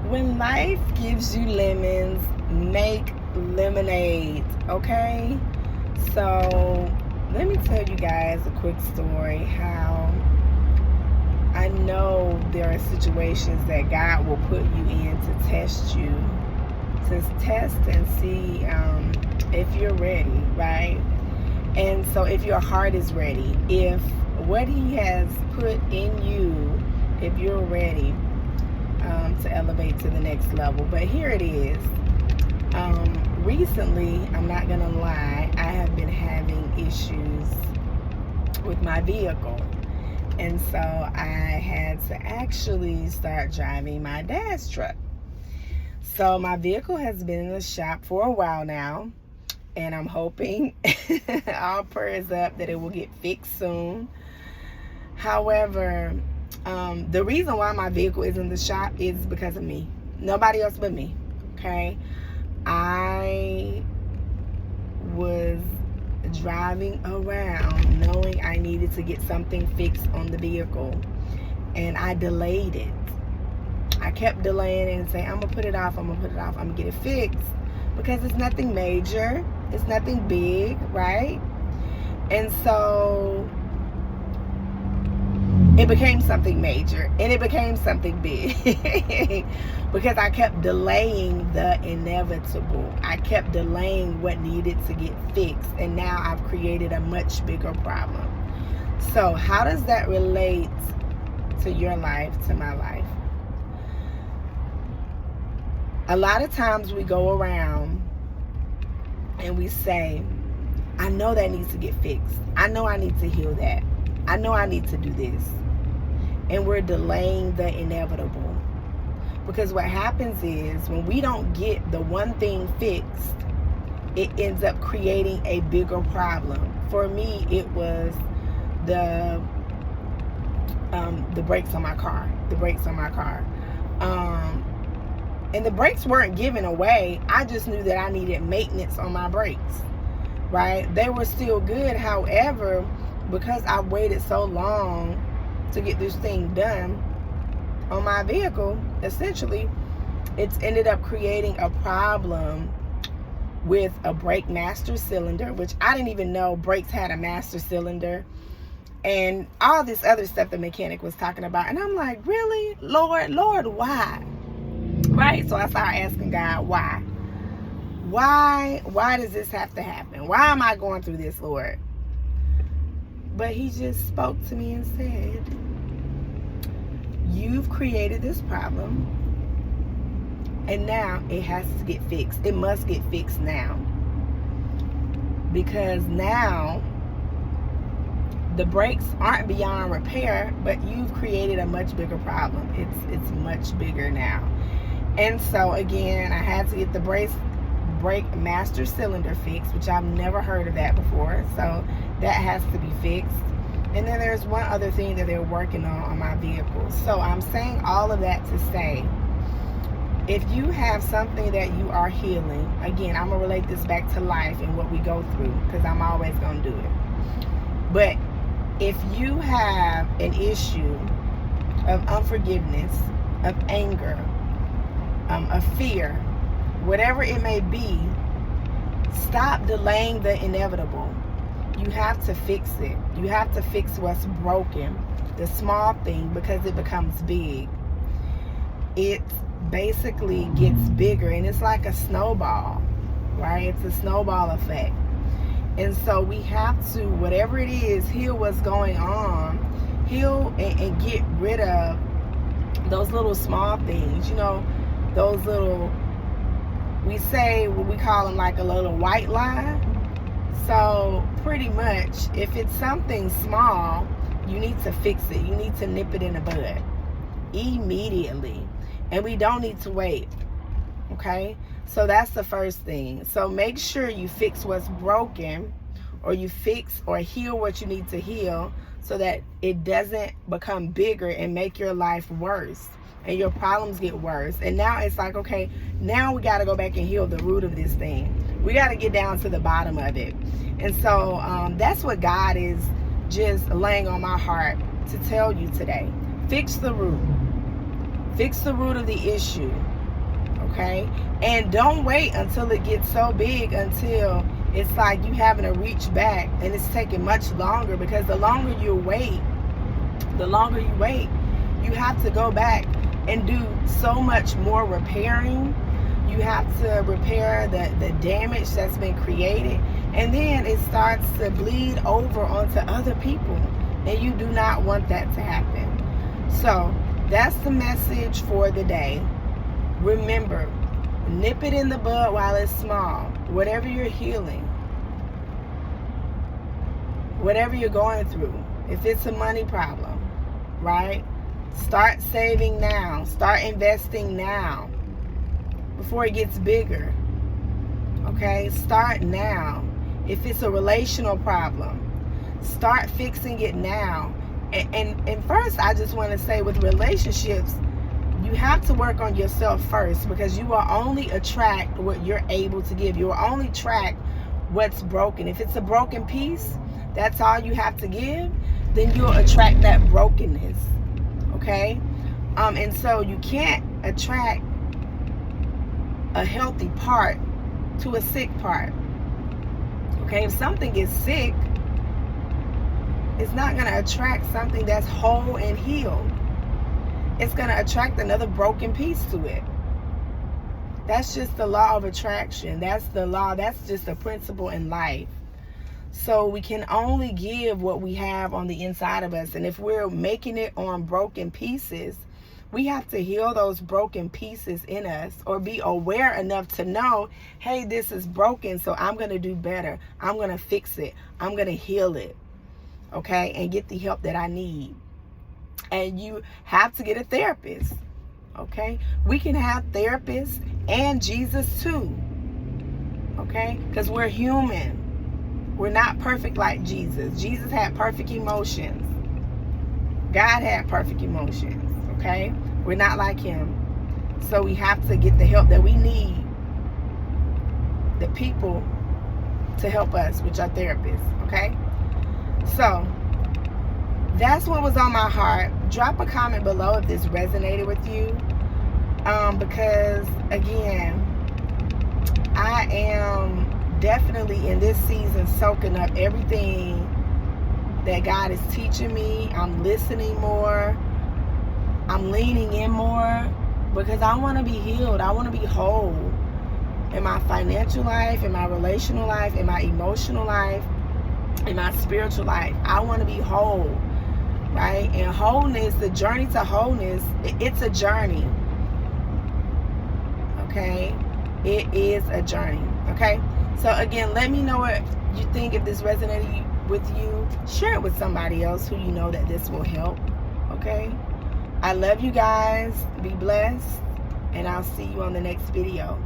When life gives you lemons, make lemonade, okay? So, let me tell you guys a quick story how I know there are situations that God will put you in to test you, to test and see if you're ready, right? And so, if your heart is ready, if what He has put in you, if you're ready to elevate to the next level. But here it is. Recently, I'm not gonna lie, I have been having issues with my vehicle. And so I had to actually start driving my dad's truck. So my vehicle has been in the shop for a while now, and I'm hoping, all prayers up, that it will get fixed soon. However, the reason why my vehicle is in the shop is because of me. Nobody else but me, okay? I was driving around knowing I needed to get something fixed on the vehicle, and I delayed it. I kept delaying it and saying, I'm gonna put it off, I'm gonna get it fixed, because it's nothing major, it's nothing big, right? And so it became something major, and it became something big because I kept delaying the inevitable. I kept delaying what needed to get fixed, and now I've created a much bigger problem. So how does that relate to your life, to my life? A lot of times we go around and we say, I know that needs to get fixed. I know I need to heal that. I know I need to do this. And we're delaying the inevitable. Because what happens is, when we don't get the one thing fixed, it ends up creating a bigger problem. For me, it was the brakes on my car. And the brakes weren't given away. I just knew that I needed maintenance on my brakes, right? They were still good. However, because I waited so long to get this thing done on my vehicle, essentially, it's ended up creating a problem with a brake master cylinder, which I didn't even know brakes had a master cylinder, and all this other stuff the mechanic was talking about. And I'm like, really? Lord, why? Right? So I started asking God, why? Why does this have to happen? Why am I going through this, Lord? But He just spoke to me and said, you've created this problem, and now it has to get fixed. It must get fixed now. Because now the brakes aren't beyond repair, but you've created a much bigger problem. It's much bigger now. And so again, I had to get the brake master cylinder fixed, which I've never heard of that before. So that has to be fixed. And then there's one other thing that they're working on my vehicle. So I'm saying all of that to say, if you have something that you are healing, again, I'm going to relate this back to life and what we go through, because I'm always going to do it. But if you have an issue of unforgiveness, of anger, of fear, whatever it may be, stop delaying the inevitable. You have to fix it. You have to fix what's broken, the small thing, because it becomes big. It basically gets bigger, and it's like a snowball, right? It's a snowball effect. And so we have to, whatever it is, heal what's going on, heal and get rid of those little small things, those little, we say, what we call them, like a little white lie. So pretty much, if it's something small, you need to fix it. You need to nip it in the bud immediately. And we don't need to wait. Okay? So that's the first thing. So make sure you fix what's broken, or you fix or heal what you need to heal, so that it doesn't become bigger and make your life worse and your problems get worse. And now it's like, okay, now we got to go back and heal the root of this thing. We got to get down to the bottom of it. And so that's what God is just laying on my heart to tell you today. Fix the root. Fix the root of the issue. Okay? And don't wait until it gets so big, until it's like you having to reach back and it's taking much longer, because the longer you wait, you have to go back and do so much more repairing. You have to repair the damage that's been created, and then it starts to bleed over onto other people, and you do not want that to happen. So that's the message for the day. Remember, nip it in the bud while it's small. Whatever you're healing, whatever you're going through, if it's a money problem, right? Start saving now. Start investing now before it gets bigger. Okay? Start now. If it's a relational problem, start fixing it now. And first, I just want to say, with relationships, you have to work on yourself first, because you will only attract what you're able to give. You will only attract what's broken. If it's a broken piece, that's all you have to give, then you'll attract that brokenness. Okay? And so you can't attract a healthy part to a sick part. Okay? If something is sick, it's not going to attract something that's whole and healed. It's going to attract another broken piece to it. That's just the law of attraction. That's the law. That's just a principle in life. So we can only give what we have on the inside of us. And if we're making it on broken pieces, we have to heal those broken pieces in us, or be aware enough to know, hey, this is broken, so I'm going to do better. I'm going to fix it. I'm going to heal it. Okay? And get the help that I need. And you have to get a therapist. Okay? We can have therapists and Jesus too. Okay? Because we're human. We're not perfect like Jesus. Jesus had perfect emotions. God had perfect emotions. Okay? We're not like him. So we have to get the help that we need. The people to help us, which are therapists. Okay? So that's what was on my heart. Drop a comment below if this resonated with you. Because, again, I am definitely in this season soaking up everything that God is teaching me. I'm listening more. I'm leaning in more, because I want to be healed. I want to be whole in my financial life, in my relational life, in my emotional life, in my spiritual life. I want to be whole, right? And wholeness, the journey to wholeness, it's a journey. Okay? It is a journey. Okay? So again, let me know what you think. If this resonated with you, share it with somebody else who you know that this will help. Okay? I love you guys. Be blessed. And I'll see you on the next video.